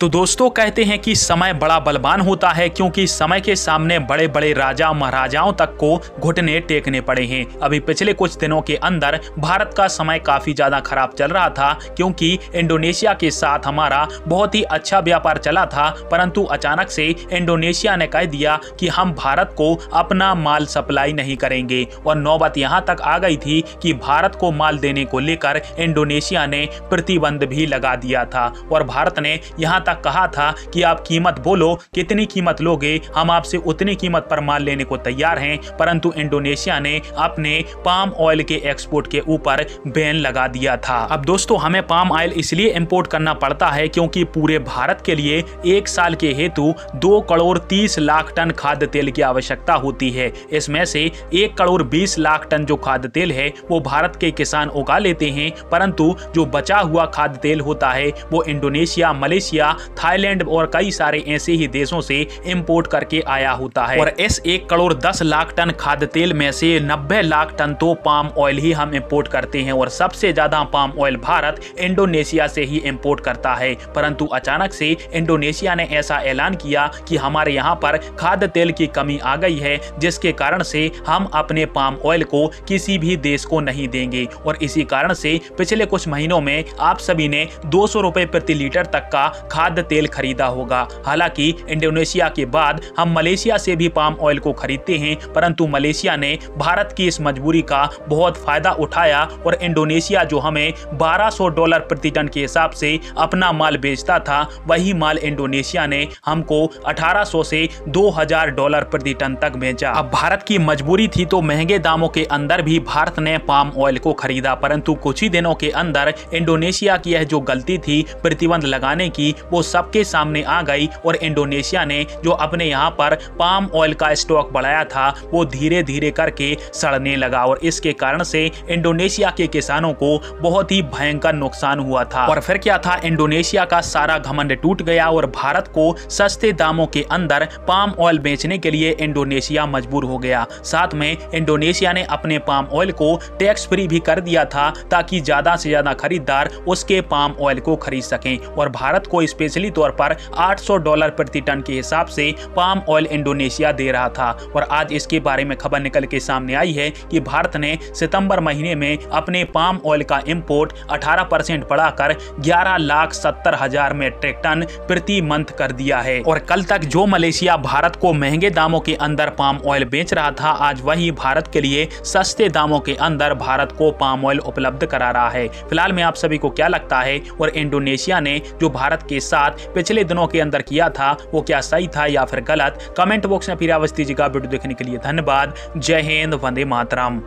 तो दोस्तों कहते हैं कि समय बड़ा बलवान होता है, क्योंकि समय के सामने बड़े बड़े राजा महाराजाओं तक को घुटने टेकने पड़े हैं। अभी पिछले कुछ दिनों के अंदर भारत का समय काफी ज्यादा खराब चल रहा था, क्योंकि इंडोनेशिया के साथ हमारा बहुत ही अच्छा व्यापार चला था। परंतु अचानक से इंडोनेशिया ने कह दिया कि हम भारत को अपना माल सप्लाई नहीं करेंगे, और नौबत यहां तक आ गई थी कि भारत को माल देने को लेकर इंडोनेशिया ने प्रतिबंध भी लगा दिया था। और भारत ने यहां तक कहा था कि आप कीमत बोलो, कितनी कीमत लोगे, हम आपसे उतनी कीमत पर माल लेने को तैयार हैं। परंतु इंडोनेशिया ने अपने पाम ऑयल के एक्सपोर्ट के ऊपर बैन लगा दिया था। अब दोस्तों हमें पाम ऑयल इसलिए इंपोर्ट करना पड़ता है क्योंकि पूरे भारत के लिए एक साल के हेतु 2 करोड़ 30 लाख टन खाद्य तेल की आवश्यकता होती है। इसमें से 1 करोड़ 20 लाख टन जो खाद्य तेल है वो भारत के किसान उगा लेते हैं, परंतु जो बचा हुआ खाद्य तेल होता है वो इंडोनेशिया, मलेशिया, थाईलैंड और कई सारे ऐसे ही देशों से इंपोर्ट करके आया होता है। और इस 1 करोड़ 10 लाख टन खाद्य तेल में से 90 लाख टन तो पाम ऑयल ही हम इंपोर्ट करते हैं, और सबसे ज्यादा पाम ऑयल भारत इंडोनेशिया से ही इंपोर्ट करता है। परंतु अचानक से इंडोनेशिया ने ऐसा ऐलान किया कि हमारे यहाँ पर खाद्य तेल की कमी आ गई है, जिसके कारण से हम अपने पाम ऑयल को किसी भी देश को नहीं देंगे। और इसी कारण से पिछले कुछ महीनों में आप सभी ने 200 रुपए प्रति लीटर तक का खाद्य तेल खरीदा होगा। हालांकि इंडोनेशिया के बाद हम मलेशिया से भी पाम ऑयल को खरीदते हैं, परंतु मलेशिया ने भारत की इस मजबूरी का बहुत फायदा उठाया, और इंडोनेशिया जो हमें $1200 प्रति टन के हिसाब से अपना माल बेचता था, वही माल इंडोनेशिया ने हमको 1800 से $2000 प्रति टन तक बेचा। अब भारत की मजबूरी थी तो महंगे दामों के अंदर भी भारत ने पाम ऑयल को खरीदा, परंतु कुछ ही दिनों के अंदर इंडोनेशिया की यह जो गलती थी प्रतिबंध लगाने की, वो सबके सामने आ गई, और इंडोनेशिया ने जो अपने यहाँ पर पाम ऑयल का स्टॉक बढ़ाया था वो धीरे धीरे करके सड़ने लगा, और इसके कारण से इंडोनेशिया के किसानों को बहुत ही भयंकर नुकसान हुआ था। और फिर क्या था, इंडोनेशिया का सारा घमंड टूट गया, और भारत को सस्ते दामों के अंदर पाम ऑयल बेचने के लिए इंडोनेशिया मजबूर हो गया। साथ में इंडोनेशिया ने अपने पाम ऑयल को टैक्स फ्री भी कर दिया था, ताकि ज्यादा से ज्यादा खरीदार उसके पाम ऑयल को खरीद सकें। और भारत को स्पेशली तौर पर $800 प्रति टन के हिसाब से पाम ऑयल इंडोनेशिया दे रहा था। और आज इसके बारे में खबर निकल के सामने आई है कि भारत ने सितंबर महीने में अपने पाम ऑयल का इंपोर्ट 18% बढ़ाकर 11,70,000 मेट्रिक टन प्रति मंथ कर दिया है। और कल तक जो मलेशिया भारत को महंगे दामों के अंदर पाम ऑयल बेच रहा था, आज वही भारत के लिए सस्ते दामों के अंदर भारत को पाम ऑयल उपलब्ध करा रहा है। फिलहाल में आप सभी को क्या लगता है, और इंडोनेशिया ने जो भारत के साथ पिछले दिनों के अंदर किया था वो क्या सही था या फिर गलत? कमेंट बॉक्स में फिर अवश्य दीजिएगा। वीडियो देखने के लिए धन्यवाद। जय हिंद, वंदे मातरम।